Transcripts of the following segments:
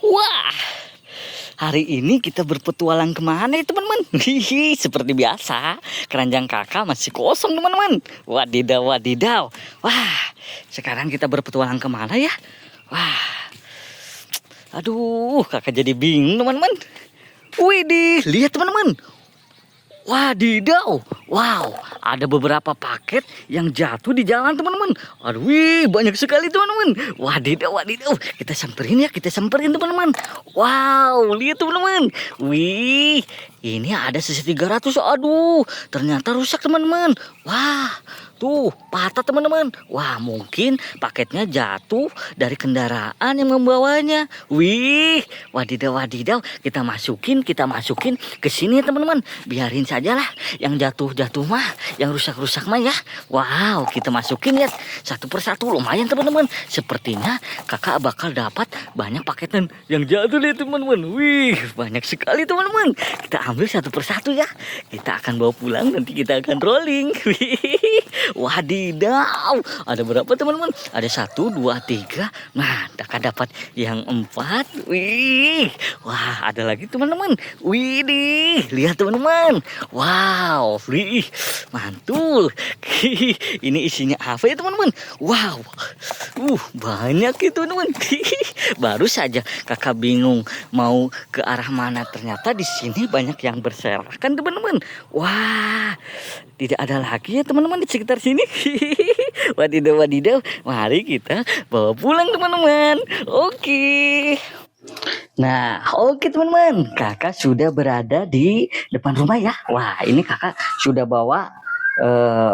Wah, hari ini kita berpetualang kemana ya teman-teman? Hihi, seperti biasa, keranjang kakak masih kosong teman-teman. Wadidaw, wadidaw. Wah, sekarang kita berpetualang kemana ya? Wah, aduh, kakak jadi bingung teman-teman. Widih, lihat teman-teman. Wadidaw, wow, ada beberapa paket yang jatuh di jalan teman-teman. Aduh, wih, banyak sekali teman-teman. Wadidaw, wadidaw, kita samperin ya, kita samperin teman-teman. Wow, lihat teman-teman. Wih, ini ada sisa 300. Aduh, ternyata rusak teman-teman. Wah, tuh patah teman-teman. Wah, mungkin paketnya jatuh dari kendaraan yang membawanya. Wih, wadidaw, wadidaw, kita masukin ke sini ya teman-teman. Biarin sajalah yang jatuh-jatuh mah, yang rusak-rusak mah ya. Wow, kita masukin ya satu persatu, lumayan teman-teman. Sepertinya kakak bakal dapat banyak paketan yang jatuh deh teman-teman. Wih, banyak sekali teman-teman. Kita ambil satu persatu ya. Kita akan bawa pulang, nanti kita akan rolling. Wih, wadidaw, ada berapa teman-teman? Ada 1, 2, 3. Nah, kakak dapat yang 4. Wih, wah, ada lagi teman-teman. Widih, lihat teman-teman. Wow, wih, mantul. Ini isinya apa ya teman-teman? Wow, banyak itu teman-teman. Baru saja kakak bingung mau ke arah mana. Ternyata di sini banyak yang berserakan teman-teman. Wah, tidak ada lagi ya teman-teman di sekitar sini. Wadidaw, wadidaw. Mari kita bawa pulang teman-teman. Oke. Nah, oke teman-teman, kakak sudah berada di depan rumah ya. Wah, ini kakak sudah bawa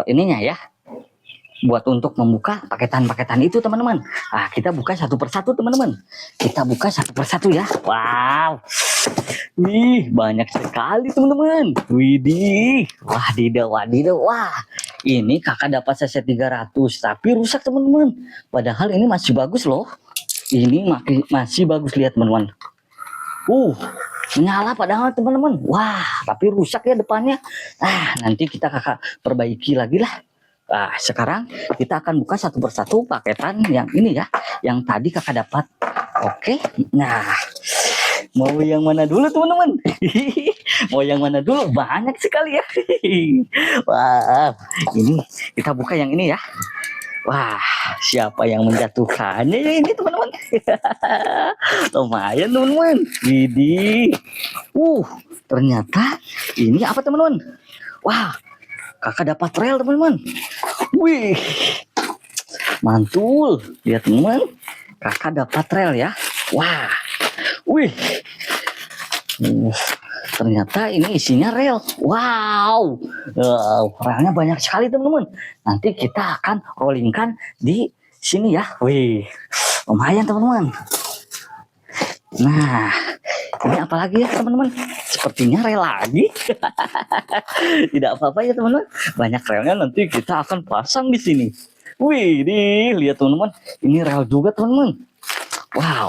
ininya ya, buat untuk membuka paketan-paketan itu teman-teman. Nah, kita buka satu persatu teman-teman. Kita buka satu persatu ya. Wow, wih, banyak sekali teman-teman. Widih, wadidaw, wadidaw. Wah, ini kakak dapat saset 300, tapi rusak teman-teman. Padahal ini masih bagus loh. Ini masih bagus, lihat teman-teman. Menyala padahal teman-teman. Wah, tapi rusak ya depannya. Nanti kita kakak perbaiki lagi lah. Nah, sekarang kita akan buka satu persatu paketan yang ini ya, yang tadi kakak dapat. Oke, nah, mau yang mana dulu teman-teman? Mau yang mana dulu? Banyak sekali ya. Wah, ini kita buka yang ini ya. Wah, siapa yang menjatuhkannya ya ini teman-teman? Lumayan teman-teman. Widih. Ternyata ini apa teman-teman? Wah, kakak dapat rel teman-teman. Wih, mantul. Lihat teman-teman, kakak dapat rel ya. Wah, wih. Ternyata ini isinya rel. Wow, relnya banyak sekali teman-teman. Nanti kita akan rollingkan di sini ya. Wih, lumayan teman-teman. Nah, ini apa lagi ya teman-teman? Sepertinya rel lagi. Tidak apa-apa ya teman-teman. Banyak relnya, nanti kita akan pasang di sini. Wih, lihat teman-teman. Ini rel juga teman-teman. Wow.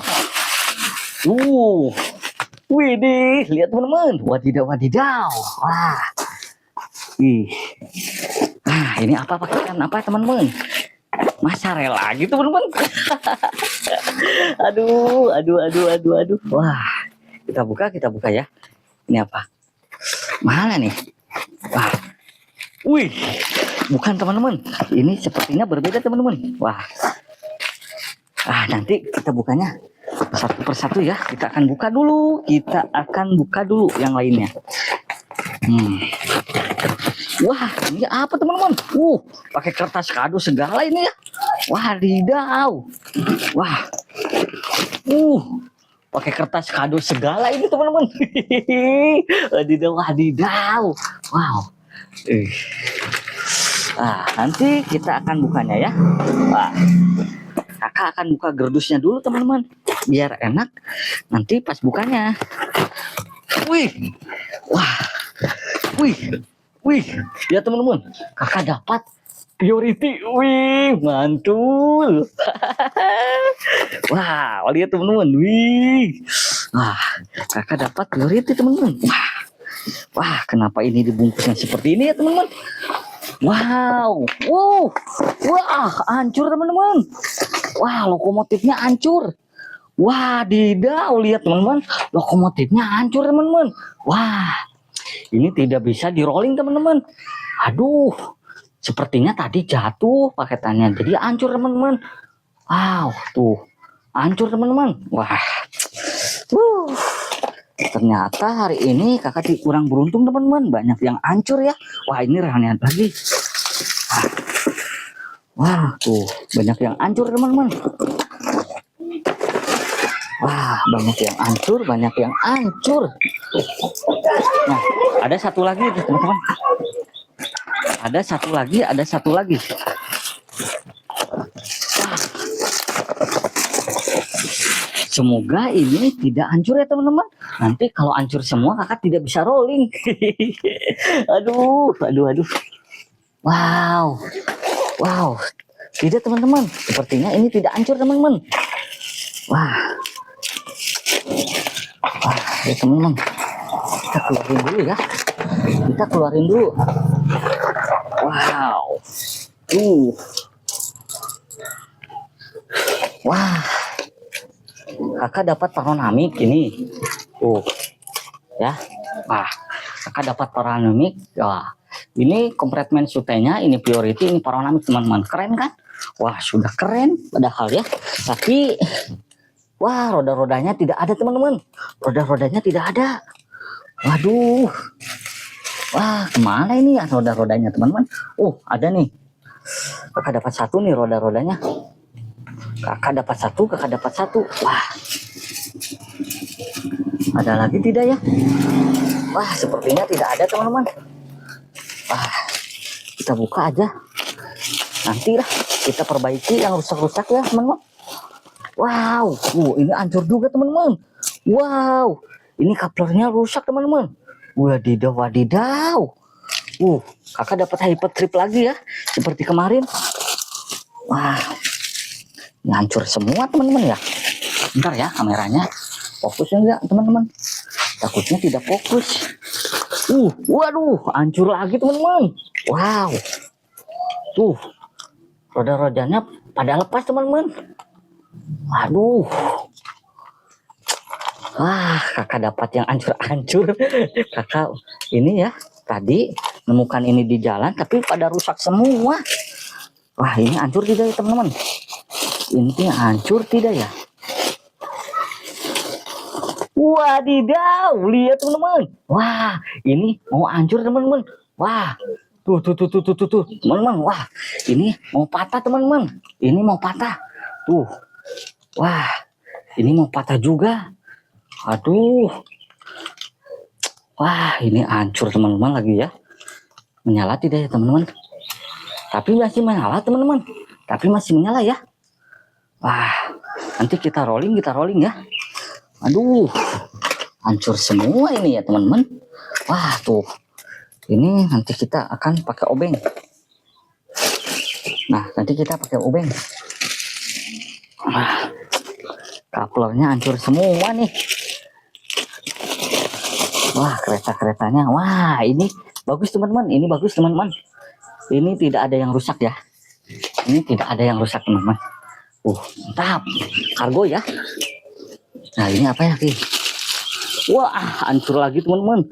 Widih, lihat teman-teman. Wadidaw, wadidaw. Wah. Ini apa paketan apa teman-teman? Masa rel lagi teman-teman. Aduh. Wah, kita buka ya. Ini apa? Mana nih? Wah. Wih, bukan teman-teman. Ini sepertinya berbeda teman-teman. Wah. Nanti kita bukanya satu persatu ya. Kita akan buka dulu yang lainnya. Wah, ini apa teman-teman? Pakai kertas kado segala ini ya. Wadidaw. Wah. Pakai kertas kado segala ini teman-teman. Wadidaw. Wow. Nanti kita akan bukanya ya. Wah. Kakak akan buka gerdusnya dulu teman-teman, biar enak nanti pas bukanya. Wih, ya teman-teman, kakak dapat Purity. Wih, mantul. Wah, lihat teman-teman. Wih, kakak dapat Purity teman-teman. Wah, kenapa ini dibungkusnya seperti ini ya teman-teman? Wow, wah, hancur teman-teman. Wah, lokomotifnya hancur. Wadidaw, lihat teman-teman, lokomotifnya hancur teman-teman. Wah, ini tidak bisa di rolling teman-teman. Aduh, sepertinya tadi jatuh paketannya, jadi hancur teman-teman. Wow, tuh hancur teman-teman. Wah, uh, ternyata hari ini kakak kurang beruntung teman-teman, banyak yang hancur ya. Wah, ini rehalnya lagi. Wah, tuh banyak yang hancur teman-teman. Wah, banyak yang hancur, banyak yang hancur. Nah, ada satu lagi teman-teman. Ada satu lagi, ada satu lagi. Wah. Semoga ini tidak hancur ya teman-teman. Nanti kalau hancur semua kakak tidak bisa rolling. Aduh, aduh, aduh. Wow, wow. Tidak teman-teman. Sepertinya ini tidak hancur teman-teman. Wah, wah, ya teman-teman. Kita keluarin dulu ya. Kita keluarin dulu. Wow. Wah. Kakak dapat paronamik ini. Ya. Wah, kakak dapat paronamik. Wah. Ini kompartmen sutenya, ini priority, ini paronamik teman-teman. Keren kan? Wah, sudah keren padahal ya. Tapi wah, roda-rodanya tidak ada teman-teman. Roda-rodanya tidak ada. Waduh. Wah, kemana ini ya roda-rodanya teman-teman? Ada nih. Kakak dapat satu nih roda-rodanya. Kakak dapat satu, kakak dapat satu. Wah. Ada lagi tidak ya? Wah, sepertinya tidak ada teman-teman. Wah, kita buka aja. Nantilah kita perbaiki yang rusak-rusak ya teman-teman. Wow, ini hancur juga teman-teman. Wow, ini kaplernya rusak teman-teman. Wadidaw, wadidaw. Kakak dapat hyper trip lagi ya, seperti kemarin. Wah, ini hancur semua teman-teman ya. Bentar ya kameranya, fokusnya enggak teman-teman? Takutnya tidak fokus. Waduh, hancur lagi teman-teman. Wow, tuh roda-rodanya pada lepas teman-teman. Waduh. Wah, kakak dapat yang hancur-hancur. Kakak ini ya, tadi menemukan ini di jalan, tapi pada rusak semua. Wah, ini hancur tidak ya teman-teman? Ini hancur tidak ya? Wadidaw, lihat teman-teman. Wah, ini mau hancur teman-teman. Wah, tuh, teman-teman. Wah, ini mau patah teman-teman. Ini mau patah. Tuh, wah, ini mau patah juga. Aduh. Wah, ini hancur teman-teman lagi ya. Menyala tidak ya teman-teman? Tapi masih menyala teman-teman. Tapi masih menyala ya. Wah, nanti kita rolling ya. Aduh, hancur semua ini ya teman-teman. Wah, tuh. Ini nanti kita akan pakai obeng. Nah, nanti kita pakai obeng. Wah, kaplernya hancur semua nih. Wah, kereta-keretanya. Wah, ini bagus teman-teman. Ini bagus teman-teman. Ini tidak ada yang rusak ya. Ini tidak ada yang rusak teman-teman. Mantap. Kargo ya. Nah, ini apa ya, Ki? Wah, hancur lagi teman-teman.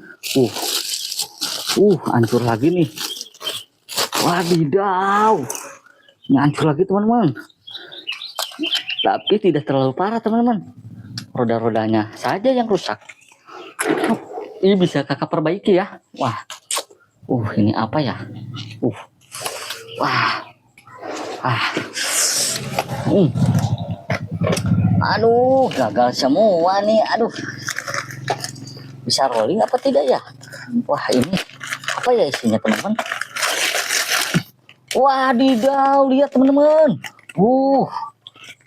Hancur lagi nih. Wadidaw. Ini hancur lagi teman-teman. Tapi tidak terlalu parah teman-teman. Roda-rodanya saja yang rusak. Ini bisa kakak perbaiki ya. Wah. Ini apa ya? Wah. Aduh, gagal semua nih. Aduh. Bisa rolling apa tidak ya? Wah, ini apa ya isinya teman-teman? Wadidaw, lihat teman-teman.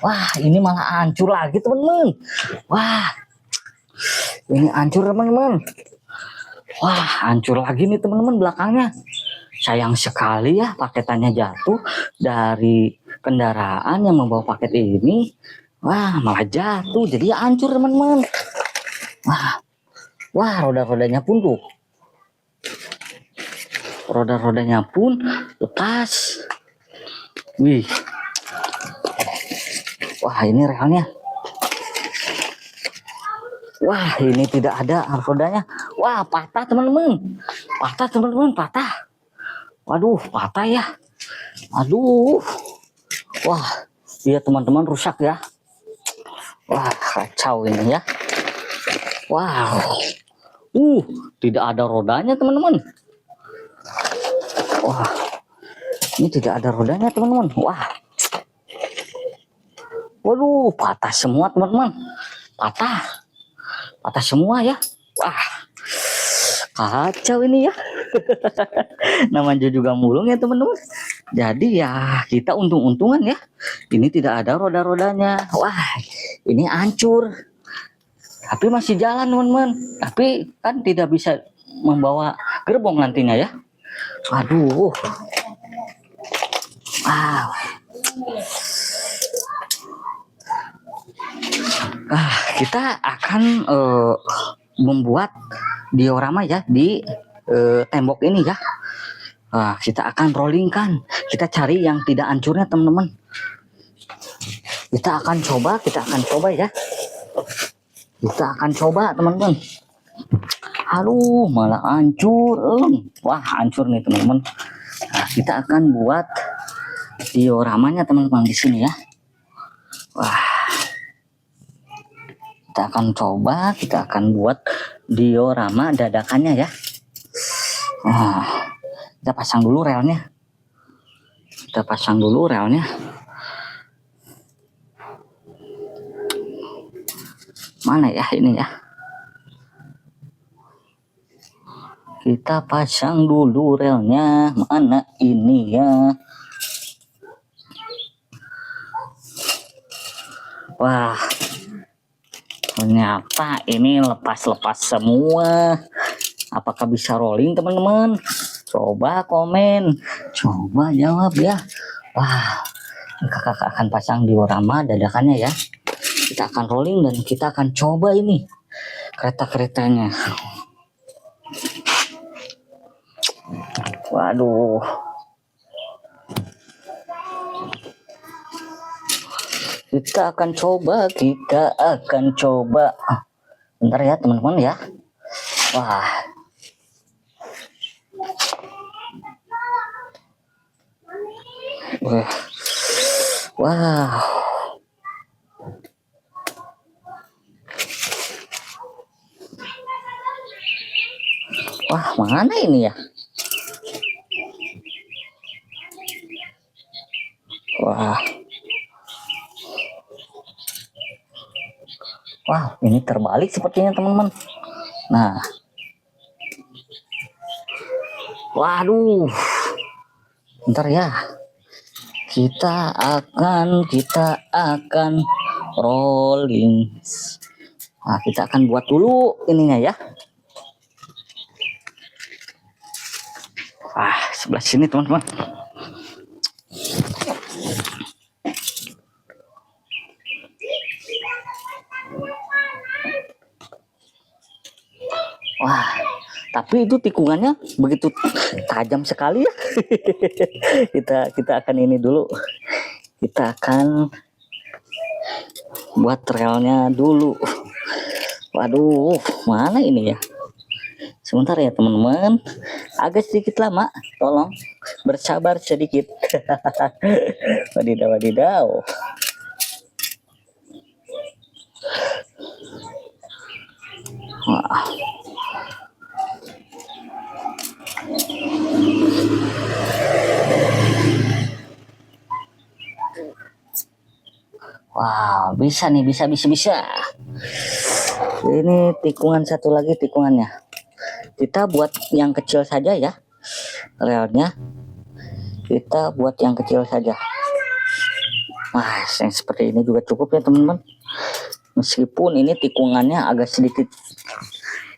Wah, ini malah hancur lagi teman-teman. Wah, ini hancur teman-teman. Wah, hancur lagi nih teman-teman belakangnya. Sayang sekali ya paketannya jatuh dari kendaraan yang membawa paket ini. Wah, malah jatuh jadi hancur teman-teman. Wah, roda-rodanya pun tuh. Roda-rodanya pun lepas. Wih. Wah, ini relnya. Wah, ini tidak ada rodanya. Wah, patah teman-teman. Patah teman-teman, patah. Waduh, patah ya. Aduh. Wah, iya teman-teman, rusak ya. Wah, kacau ini ya. Wow. Tidak ada rodanya teman-teman. Wah, ini tidak ada rodanya teman-teman. Wah. Waduh, patah semua teman-teman. Patah. Patah semua ya. Wah, kacau ini ya. Namanya juga mulung ya teman-teman. Jadi ya kita untung-untungan ya. Ini tidak ada roda-rodanya. Wah, ini hancur. Tapi masih jalan teman-teman. Tapi kan tidak bisa membawa gerbong nantinya ya. Aduh. Wow. Kita akan membuat diorama ya di tembok ini ya. Kita akan rollingkan. Kita cari yang tidak hancurnya teman-teman. Kita akan coba ya. Kita akan coba teman-teman. Aduh, malah hancur. Wah, hancur nih teman-teman. Nah, kita akan buat dioramanya teman-teman di sini ya. Wah. Kita akan coba, kita akan buat diorama dadakannya ya. Kita pasang dulu relnya. Mana ya ini ya? Kita pasang dulu relnya. Mana ini ya? Wah. Ternyata ini lepas-lepas semua. Apakah bisa rolling teman-teman? Coba komen, coba jawab ya. Wah, kakak akan pasang diorama dadakannya ya. Kita akan rolling dan kita akan coba ini kereta-keretanya. Waduh. Kita akan coba. Bentar ya teman-teman ya. Wah. Wow. Wah, mana ini ya? Wah. Wah, ini terbalik sepertinya teman-teman. Nah. Waduh. Bentar ya. Kita akan rolling. Nah, kita akan buat dulu ininya ya. Sebelah sini teman-teman. Wah, tapi itu tikungannya begitu tajam sekali ya. kita akan ini dulu. Kita akan buat relnya dulu. Waduh, mana ini ya? Sebentar ya teman-teman. Agak sedikit lama, tolong bersabar sedikit. Wadidaw. Wah. Wow, bisa nih, bisa. Ini tikungan satu lagi tikungannya. Kita buat yang kecil saja ya. Relnya. Kita buat yang kecil saja. Wah, yang seperti ini juga cukup ya teman-teman. Meskipun ini tikungannya agak sedikit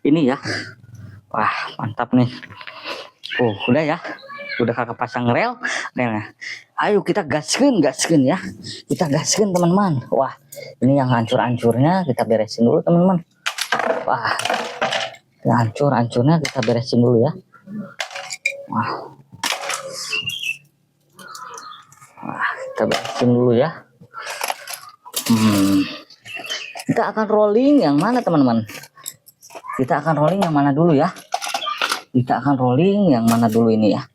ini ya. Wah, mantap nih. Udah ya. Udah kakak pasang relnya. Ayo kita gaskin ya. Kita gaskin teman-teman. Wah, ini yang hancur-hancurnya kita beresin dulu teman-teman. Wah, yang hancur-hancurnya kita beresin dulu ya. Wah, kita beresin dulu ya. Kita akan rolling yang mana teman-teman? Kita akan rolling yang mana dulu ya? Kita akan rolling yang mana dulu ini ya?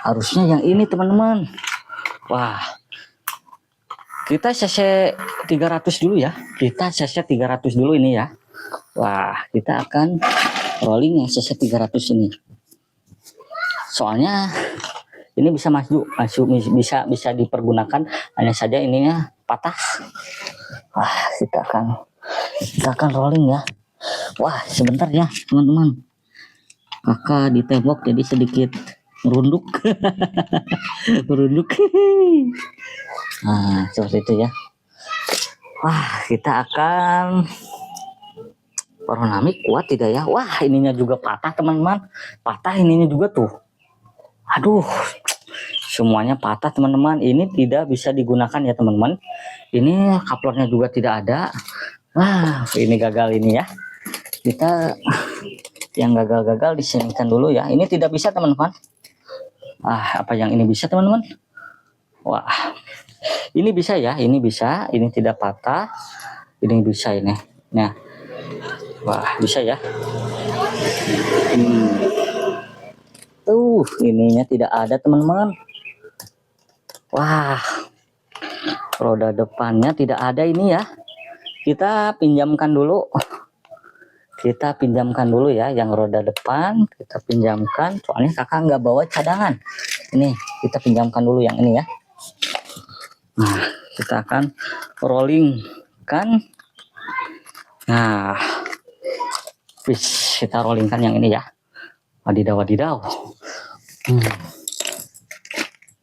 Harusnya yang ini teman-teman. Wah, kita cc 300 dulu ya. Kita cc 300 dulu ini ya. Wah, kita akan rolling yang cc 300 ini. Soalnya ini bisa masuk bisa dipergunakan, hanya saja ininya patah. Wah, kita akan rolling ya. Wah, sebentar ya teman-teman. Kakak di tembok jadi sedikit merunduk. Merunduk. Nah, seperti itu ya. Wah, kita akan Paronamik kuat tidak ya? Wah, ininya juga patah teman-teman. Patah ininya juga tuh. Aduh, semuanya patah teman-teman. Ini tidak bisa digunakan ya teman-teman. Ini kaplernya juga tidak ada. Wah, ini gagal ini ya. Kita yang gagal-gagal disingkirkan dulu ya. Ini tidak bisa teman-teman. Apa yang ini bisa teman-teman? Wah, ini bisa ya. Ini bisa. Ini tidak patah. Ini bisa ini. Nah, wah, bisa ya. Ininya tidak ada teman-teman. Wah, roda depannya tidak ada ini ya. Kita pinjamkan dulu. Kita pinjamkan dulu ya yang roda depan. Kita pinjamkan. Soalnya kakak nggak bawa cadangan. Ini kita pinjamkan dulu yang ini ya. Nah, kita akan rolling kan. Nah, kita rollingkan yang ini ya. Wadidaw, wadidaw.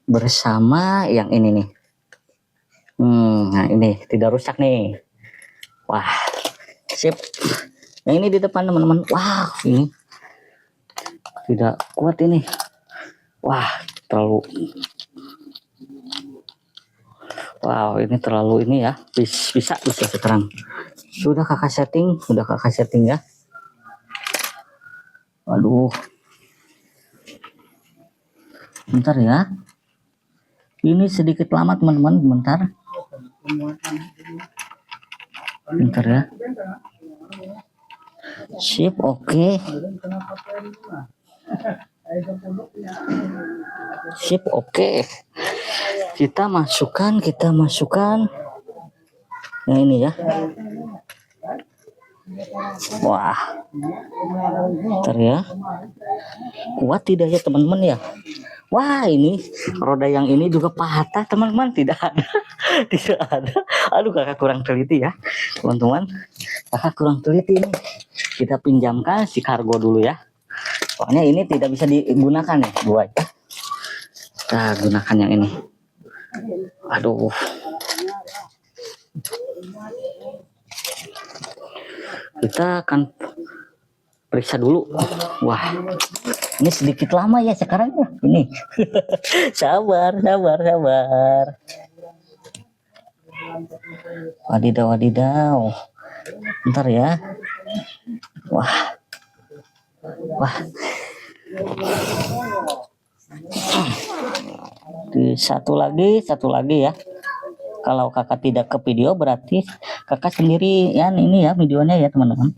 Bersama yang ini nih. Nah ini tidak rusak nih. Wah, sip. Yang ini di depan teman-teman. Wah, ini tidak kuat ini. Wah, terlalu. Wow, ini terlalu ini ya. Bisa sekarang. Sudah kakak setting ya. Waduh. Bentar ya. Ini sedikit lama teman-teman. Bentar ya. Sip, oke. Sip, oke. Kita masukkan yang ini ya. Wah, bentar ya. Kuat tidak ya teman-teman ya? Wah, ini roda yang ini juga patah teman-teman. Tidak ada. Tidak ada. Aduh, kakak kurang teliti ya teman-teman. Kakak kurang teliti ini. Kita pinjamkan si kargo dulu ya. Soalnya ini tidak bisa digunakan ya buat. Kita gunakan yang ini. Aduh. Kita akan periksa dulu. Wah, ini sedikit lama ya sekarang ya ini. sabar. Wadidaw. Bentar ya. Wah. Satu lagi ya. Kalau kakak tidak ke video berarti kakak sendiri ya ini ya videonya ya teman-teman.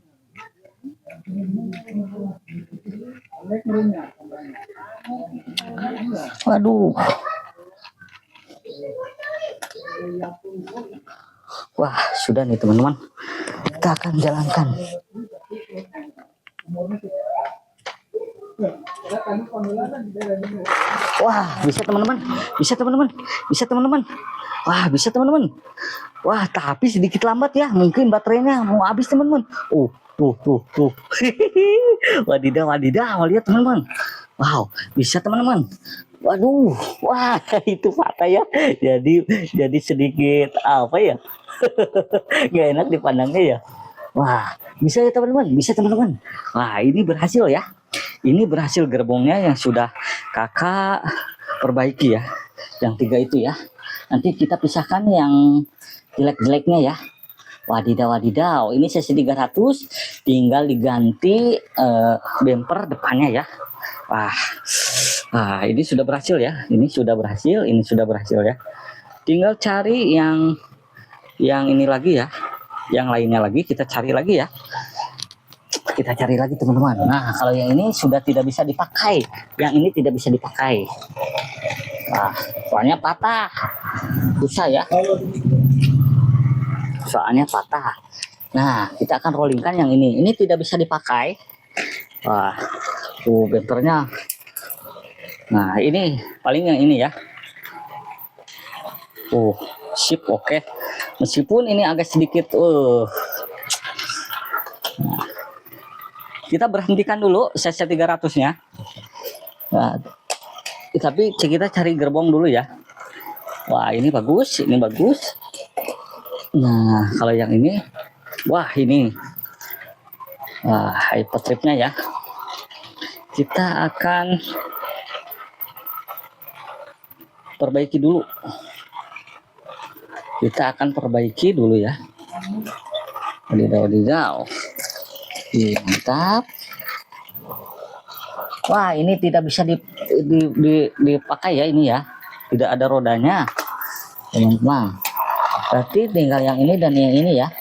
Waduh. Wah, sudah nih teman-teman. Kita akan jalankan. Wah, bisa teman-teman. Wah, bisa teman-teman. Wah, tapi sedikit lambat ya. Mungkin baterainya mau habis teman-teman. Tuh. Wadidaw, lihat teman-teman. Wow, bisa teman-teman. Waduh, wah itu patah ya. Jadi sedikit apa ya? Nggak enak dipandangnya ya. Wah, bisa ya teman-teman. Wah, ini berhasil ya. Ini berhasil gerbongnya yang sudah kakak perbaiki ya. Yang 3 itu ya. Nanti kita pisahkan yang jelek-jeleknya ya. Wadidaw. Ini cc 300 tinggal diganti bumper depannya ya. Wah, ini sudah berhasil ya. Ini sudah berhasil ya. Tinggal cari yang ini lagi ya. Yang lainnya lagi kita cari lagi ya. Kita cari lagi teman-teman. Nah, kalau yang ini sudah tidak bisa dipakai. Yang ini tidak bisa dipakai. Nah, soalnya patah. Susah ya. Soalnya patah. Nah, kita akan rollingkan yang ini. Ini tidak bisa dipakai. Wah, tuh benternya. Nah, ini paling yang ini ya. Sip, oke. Meskipun ini agak sedikit nah, kita berhentikan dulu CC 300-nya. Nah, tapi kita cari gerbong dulu ya. Wah, ini bagus, ini bagus. Nah, kalau yang ini, wah ini, wah hypertripnya ya. Kita akan perbaiki dulu. Kita akan perbaiki dulu ya. Wadidaw. Mantap. Wah, ini tidak bisa dipakai ya ini ya. Tidak ada rodanya. Teman-teman. Berarti tinggal yang ini dan yang ini ya.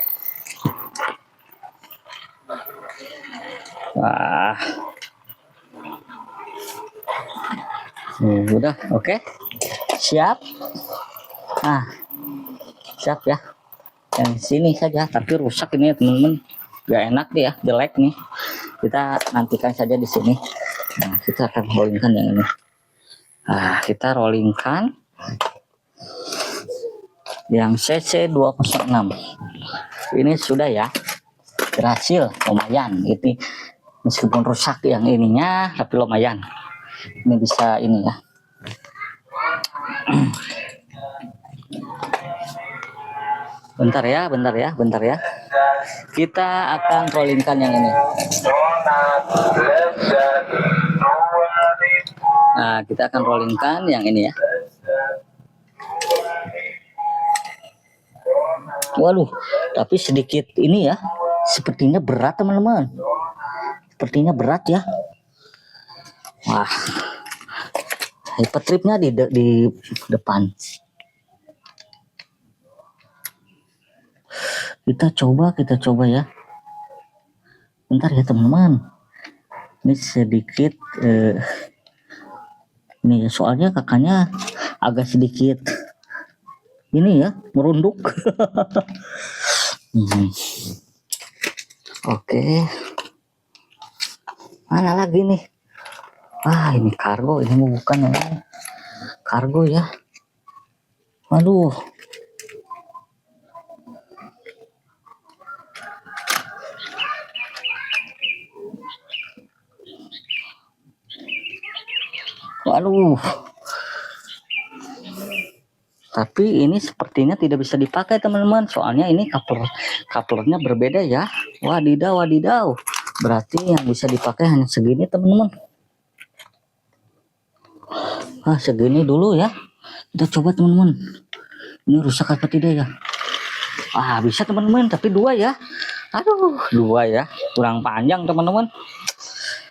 Wah. Udah, oke. Siap. Nah, siap ya. Yang sini saja, tapi rusak ini ya teman-teman. Gak enak nih ya, jelek nih. Kita nantikan saja di sini. Nah, kita akan rollingkan yang ini. Nah, kita rollingkan yang CC 206. Ini sudah ya, berhasil, lumayan. Ini meskipun rusak yang ininya, tapi lumayan. Ini bisa ini ya. Bentar ya. Kita akan rollingkan yang ini. Nah, kita akan rollingkan yang ini ya. Waduh, tapi sedikit ini ya. Sepertinya berat teman-teman. Sepertinya berat ya. Wah, hypertripnya di depan. Kita coba ya. Bentar ya teman-teman. Ini sedikit ini soalnya kakaknya agak sedikit ini ya, merunduk. Oke. Mana lagi nih? Ah, ini kargo, ini bukan ya. Kargo ya. Waduh. Waduh. Tapi ini sepertinya tidak bisa dipakai teman-teman. Soalnya ini couplernya berbeda ya. Wadidaw. Berarti yang bisa dipakai hanya segini teman-teman. Segini dulu ya. Kita coba teman-teman. Ini rusak apa tidak ya? Bisa teman-teman, tapi dua ya. Aduh, dua ya. Kurang panjang teman-teman.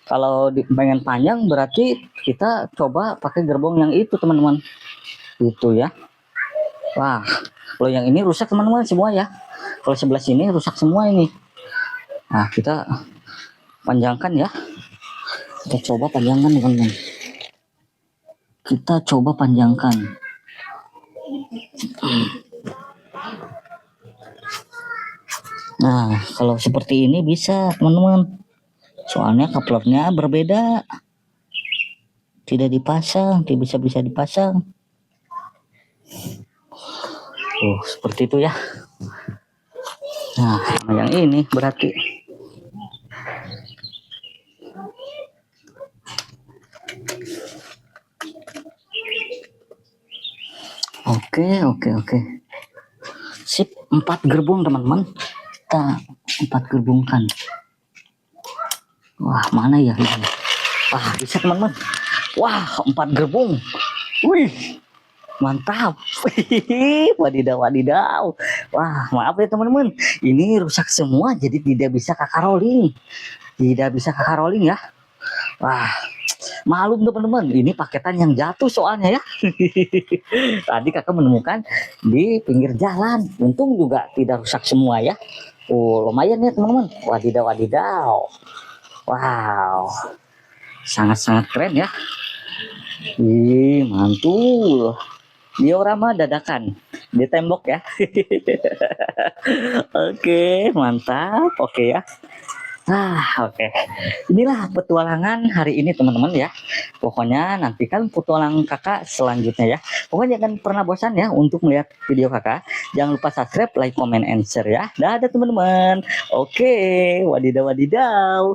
Kalau pengen panjang berarti kita coba pakai gerbong yang itu teman-teman. Itu ya. Wah, kalau yang ini rusak teman-teman semua ya. Kalau sebelah sini rusak semua ini. Nah, kita panjangkan ya. Kita coba panjangkan teman-teman. Kita coba panjangkan. Nah, kalau seperti ini bisa teman-teman. Soalnya couplernya berbeda. Tidak dipasang, tidak bisa dipasang. Seperti itu ya. Nah, yang ini berarti Oke. Sip, 4 gerbong teman-teman. Kita 4 gerbongkan. Wah, mana ya ini? Wah, bisa teman-teman. Wah, 4 gerbong. Wih, mantap. Wadidaw. Wah, maaf ya teman-teman. Ini rusak semua jadi tidak bisa kakak rolling. Ya. Wah, Malum teman-teman, ini paketan yang jatuh soalnya ya. Tadi kakak menemukan di pinggir jalan. Untung juga tidak rusak semua ya. Oh, lumayan ya teman-teman. Wadidaw, wadidaw. Wow, sangat-sangat keren ya. Ih, mantul. Diorama dadakan di tembok ya. Oke, mantap. Oke ya. Oke. Inilah petualangan hari ini teman-teman ya. Pokoknya nantikan petualangan kakak selanjutnya ya. Pokoknya jangan pernah bosan ya untuk melihat video kakak. Jangan lupa subscribe, like, comment, and share ya. Dadah teman-teman. Oke, wadidaw wadidaw.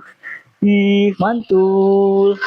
Ih, mantul.